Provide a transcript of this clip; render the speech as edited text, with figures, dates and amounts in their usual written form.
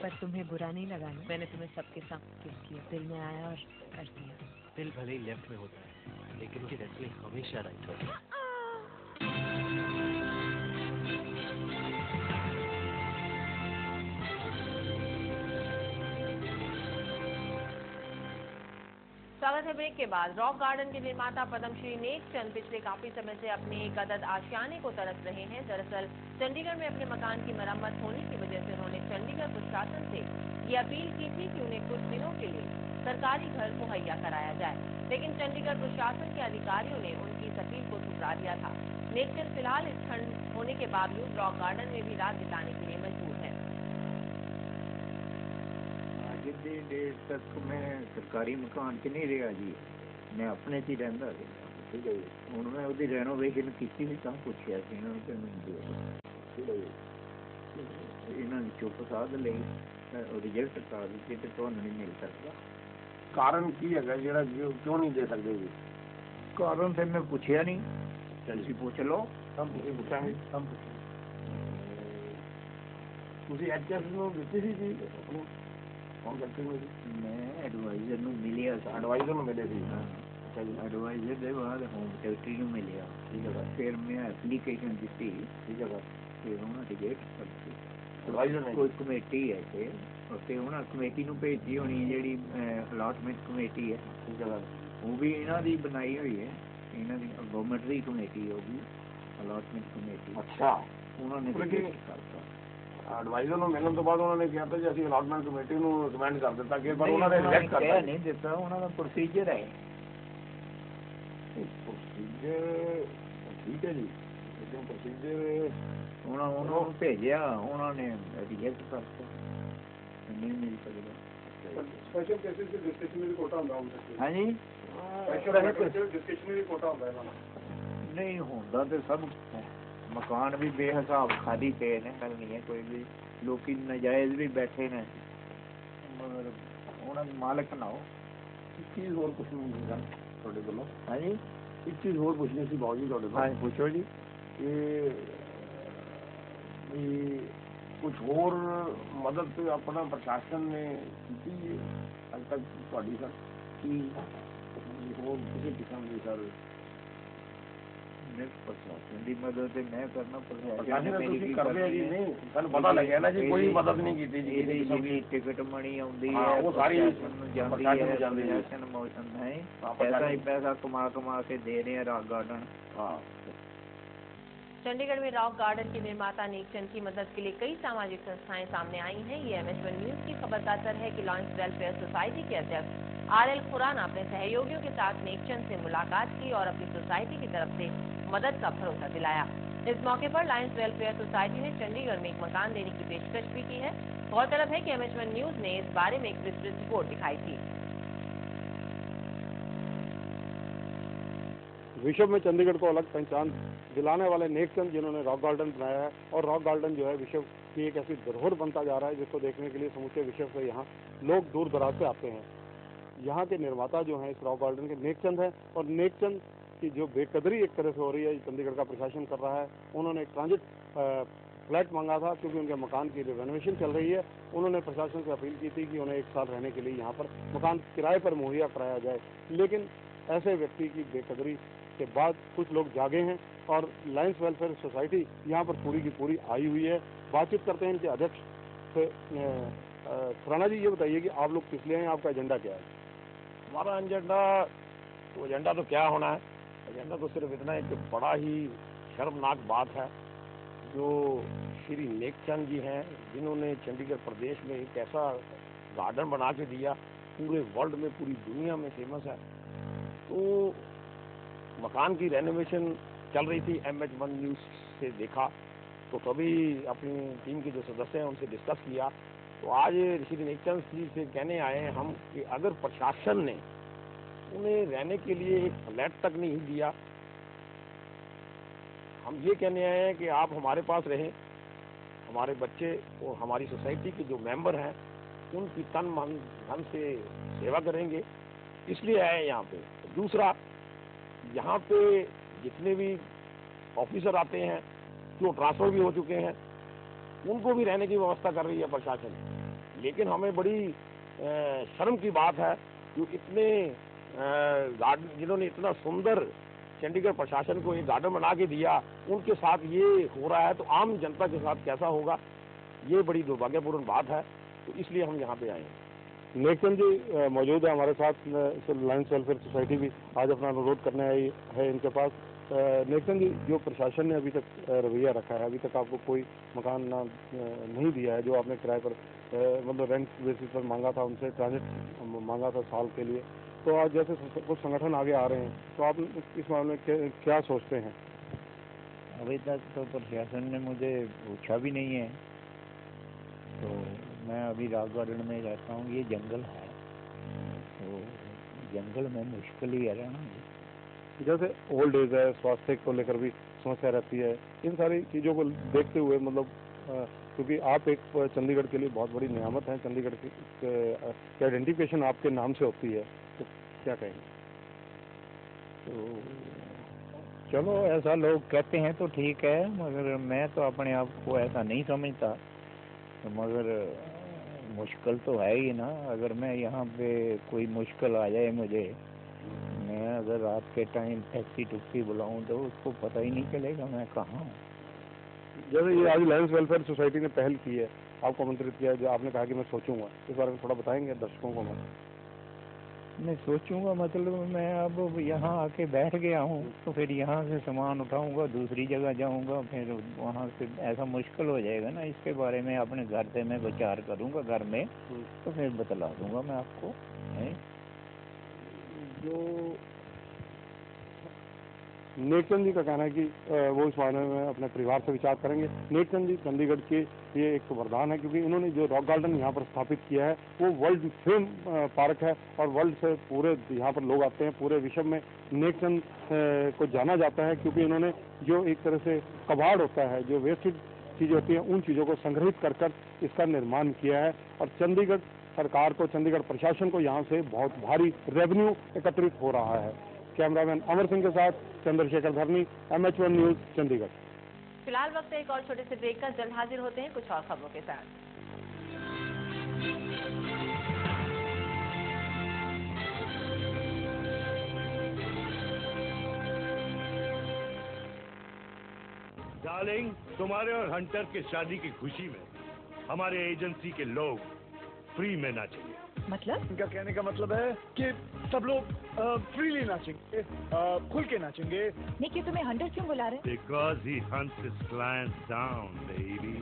पर तुम्हें बुरा नहीं लगा ना? मैंने तुम्हें सबके सामने किस किया, दिल में आया और कर दिया। दिल भले ही लेफ्ट में होता है, लेकिन उसकी रेसलिंग हमेशा राइट होती है। स्वागत है ब्रेक के बाद। रॉक गार्डन के निर्माता पद्मश्री नेक चंद पिछले काफी समय से अपने एक अदद आशियाने को तरस रहे हैं। दरअसल चंडीगढ़ में अपने मकान की मरम्मत होने की वजह से उन्होंने चंडीगढ़ प्रशासन से ये अपील की थी कि उन्हें कुछ दिनों के लिए सरकारी घर मुहैया कराया जाए, लेकिन चंडीगढ़ प्रशासन के अधिकारियों ने उनकी इस अपील को ठुकरा दिया था। नेक चंद फिलहाल इस खंड होने के बावजूद रॉक गार्डन में भी रात बिताने के लिए मजबूर है। जिद्दी देर तक मैं सरकारी मकान च नहीं रहा जी, मैं अपने च ही रहिंदा सी। ठीक है जी, हुण मैं उहदी रेनोवेशन कीती सी तां पुछिया सी इन्हां नूं ते मैनूं दिओ। ठीक है जी, इन्हां ने चुप साध लई रिजल्ट कर दित्ते ते तुहानूं नहीं मिल सकदा। कारण की है जिहड़ा क्यों नहीं दे सकदे जी? कारण ते मैं पुछिया नहीं, तुसीं पुछ लो। हम पुछांगे, हम तुसीं एचएस नूं दित्ती सी जी अपनी कौन करते हो जी? मैं एडवाइजर नूं मिलिया सी। एडवाइजर नूं मिले सी? अच्छा जी, एडवाइजर दे बाद होम सैकटरी नूं मिलिया। ठीक है, फिर मैं एप्लीकेशन दित्ती। ठीक है, फिर उन्होंने रिजेक्ट करती। एडवाइजर ने कोई कमेटी है इत्थे, उत्ते उन्होंने कमेटी नूं भेजी होनी जिहड़ी अलाटमेंट कमेटी है। ठीक है, वो भी इन्हां दी बनाई हुई है, इन्हां दी गवर्नमेंट दी कमेटी होगी अलाटमेंट कमेटी। अच्छा, उन्होंने रिजेक्ट करता। एडवाइजर ਨੂੰ ਮਿਲਣ ਤੋਂ ਬਾਅਦ ਉਹਨਾਂ ਨੇ ਕਿਹਾ ਤਾਂ ਜੀ ਅਸੀਂ ਅਲਾਟਮੈਂਟ ਕਮੇਟੀ ਨੂੰ ਰਿਕਮੈਂਡ ਕਰ ਦਿੱਤਾ ਕਿ ਪਰ ਉਹਨਾਂ ਨੇ ਰਿਜੈਕਟ ਕਰ ਦਿੱਤਾ। ਨਹੀਂ ਦਿੱਤਾ, ਉਹਨਾਂ ਦਾ ਪ੍ਰੋਸੀਜਰ ਹੈ। ਪ੍ਰੋਸੀਜਰ ਠੀਕ ਹੈ ਜੀ, ਲੇਕਿਨ ਪ੍ਰੋਸੀਜਰ ਉਹਨਾਂ ਨੂੰ ਭੇਜਿਆ, ਉਹਨਾਂ ਨੇ ਰਿਜੈਕਟ ਕਰਤਾ, ਨਹੀਂ ਮਿਲ ਸਕਦਾ। ਸਪੈਸ਼ਲ ਕੇਸਿਸ ਦੇ ਡਿਸਕ੍ਰਿਸ਼ਨਰੀ ਕੋਟਾ ਹੁੰਦਾ ਹੁੰਦਾ। ਹਾਂਜੀ, ਸਪੈਸ਼ਲ ਡਿਸਕ੍ਰਿਸ਼ਨਰੀ ਕੋਟਾ ਹੁੰਦਾ ਇਹਨਾਂ ਦਾ। ਨਹੀਂ ਹੁੰਦਾ ਤੇ ਸਭ मकान भी बेहिसाब खाली पे ने, गल नहीं है कोई भी, लोग नजायज़ भी बैठे ने, मगर उन्होंने मालिक ना हो। एक चीज़ और पूछनी है थोड़े बोलो। हाँ जी, एक चीज़ और पूछनी सी बाबू जी थोड़े। हाँ पूछो जी। कि कुछ और मदद अपना प्रशासन ने की अज तक थोड़ी सर की और किसी किस्म की सर प्रशासन की मदद मैं करना पता लगे ना जी, कोई मदद नहीं की जी। टिकट मनी आती है, वो सारी मोशन है, पैसा ही पैसा कमा कमा के दे रहे हैं रॉक गार्डन। चंडीगढ़ में रॉक गार्डन के निर्माता नेकचंद की मदद के लिए कई सामाजिक संस्थाएं सामने आई हैं। ये MS1 न्यूज की खबर का असर है कि लॉयंस वेलफेयर सोसाइटी के अध्यक्ष RL खुराना अपने सहयोगियों के साथ नेकचंद से मुलाकात की और अपनी सोसाइटी की तरफ से मदद का भरोसा दिलाया। इस मौके पर लायंस वेलफेयर सोसाइटी ने चंडीगढ़ में एक मकान देने की पेशकश भी की है। गौरतलब है कि MS1 न्यूज ने इस बारे में एक विस्तृत रिपोर्ट दिखाई थी। विश्व में चंडीगढ़ को अलग पहचान दिलाने वाले नेकचंद जिन्होंने रॉक गार्डन बनाया है, और रॉक गार्डन जो है विश्व की एक ऐसी धरोहर बनता जा रहा है जिसको देखने के लिए समूचे विश्व से यहाँ लोग दूर दराज से आते हैं। यहाँ के निर्माता जो हैं इस रॉक गार्डन के नेकचंद हैं, और नेकचंद की जो बेकदरी एक तरह से हो रही है चंडीगढ़ का प्रशासन कर रहा है। उन्होंने एक ट्रांजिट फ्लैट मांगा था क्योंकि उनके मकान की रेनोवेशन चल रही है। उन्होंने प्रशासन से अपील की थी कि उन्हें 1 साल रहने के लिए यहाँ पर मकान किराए पर मुहैया कराया जाए, लेकिन ऐसे व्यक्ति की बेकदरी के बाद कुछ लोग जागे हैं और लायंस वेलफेयर सोसाइटी यहाँ पर पूरी की पूरी आई हुई है। बातचीत करते हैं इनके अध्यक्ष से। खुराना जी, ये बताइए कि आप लोग किस लिए हैं, आपका एजेंडा क्या है? हमारा एजेंडा तो क्या होना है, एजेंडा तो सिर्फ इतना है कि बड़ा ही शर्मनाक बात है जो श्री नेकचंद जी हैं, जिन्होंने चंडीगढ़ प्रदेश में एक ऐसा गार्डन बना के दिया, पूरे वर्ल्ड में पूरी दुनिया में फेमस है। तो मकान की रेनोवेशन चल रही थी, MS1 न्यूज़ से देखा तो तभी अपनी टीम के जो सदस्य हैं उनसे डिस्कस किया। तो आज श्री नेकचंद जी से कहने आए हैं हम कि अगर प्रशासन ने उन्हें रहने के लिए एक फ्लैट तक नहीं दिया, हम ये कहने आए हैं कि आप हमारे पास रहें, हमारे बच्चे और हमारी सोसाइटी के जो मेंबर हैं उनकी तन मन धन से सेवा करेंगे, इसलिए आए यहाँ पे। दूसरा, यहाँ पे जितने भी ऑफिसर आते हैं जो ट्रांसफर भी हो चुके हैं, उनको भी रहने की व्यवस्था कर रही है प्रशासन। लेकिन हमें बड़ी शर्म की बात है जो इतने गार्डन जिन्होंने इतना सुंदर चंडीगढ़ प्रशासन को एक गार्डन बना के दिया, उनके साथ ये हो रहा है तो आम जनता के साथ कैसा होगा, ये बड़ी दुर्भाग्यपूर्ण बात है। तो इसलिए हम यहाँ पे आए हैं। नेकचंद जी मौजूद है हमारे साथ, लायंस वेलफेयर सोसाइटी भी आज अपना अनुरोध करने आई है इनके पास। नेकचंद जी, जो प्रशासन ने अभी तक रवैया रखा है, अभी तक आपको कोई मकान नहीं दिया है, जो आपने किराए पर मतलब रेंट बेसिस पर मांगा था, उनसे ट्रांजिट मांगा था साल के लिए, तो आज जैसे कुछ संगठन आगे आ रहे हैं, तो आप इस मामले में क्या सोचते हैं? अभी तक तो प्रशासन ने मुझे पूछा भी नहीं है। तो मैं अभी रॉक गार्डन में रहता हूँ, ये जंगल है, तो जंगल में मुश्किल ही है रहना। जैसे ओल्ड एज है, स्वास्थ्य को लेकर भी समस्या रहती है, इन सारी चीज़ों को देखते हुए मतलब क्योंकि आप एक चंडीगढ़ के लिए बहुत बड़ी नियामत है, चंडीगढ़ की आइडेंटिफिकेशन आपके नाम से होती है, तो क्या कहेंगे? तो चलो ऐसा लोग कहते हैं तो ठीक है, मगर मैं तो अपने आप को ऐसा नहीं समझता। तो मगर मुश्किल तो है ही ना, अगर मैं यहाँ पे कोई मुश्किल आ जाए मुझे, मैं अगर रात के टाइम टैक्सी टुक्सी बुलाऊं तो उसको पता ही नहीं चलेगा मैं कहाँ हूँ। जैसे ये आज लायंस वेलफेयर सोसाइटी ने पहल की है, आपको आमंत्रित किया है, जो आपने कहा कि मैं सोचूंगा, इस बारे में थोड़ा बताएंगे दर्शकों को? मैं सोचूंगा मतलब मैं अब यहाँ आके बैठ गया हूँ, तो फिर यहाँ से सामान उठाऊंगा, दूसरी जगह जाऊंगा, फिर वहाँ से ऐसा मुश्किल हो जाएगा ना। इसके बारे में अपने घर से मैं विचार करूंगा घर में, तो फिर बतला दूंगा मैं आपको। जो नेकचंद जी का कहना है कि वो इस बारे में अपने परिवार से विचार करेंगे। नेकचंद जी चंडीगढ़ के ये एक तो वरदान है, क्योंकि इन्होंने जो रॉक गार्डन यहाँ पर स्थापित किया है वो वर्ल्ड फेम पार्क है, और वर्ल्ड से पूरे यहाँ पर लोग आते हैं, पूरे विश्व में नेकचंद को जाना जाता है, क्योंकि इन्होंने जो एक तरह से कबाड़ होता है, जो वेस्टेड चीज़ें होती हैं, उन चीज़ों को संग्रहित कर कर इसका निर्माण किया है, और चंडीगढ़ सरकार को, चंडीगढ़ प्रशासन को यहाँ से बहुत भारी रेवेन्यू एकत्रित हो रहा है। कैमरामैन अमर सिंह के साथ चंद्रशेखर धरनी, MH1 न्यूज, चंडीगढ़। फिलहाल वक्त एक और छोटे से ब्रेक का, जल्द हाजिर होते हैं कुछ और खबरों के साथ। डार्लिंग, तुम्हारे और हंटर के शादी की खुशी में हमारे एजेंसी के लोग फ्री में नाचेंगे। मतलब? इनका कहने का मतलब है कि सब लोग फ्रीली नाचेंगे, खुल के नाचेंगे। नहीं, क्यों तुम्हें हंटर क्यों बुला रहे? Because he hunts his clients down, baby.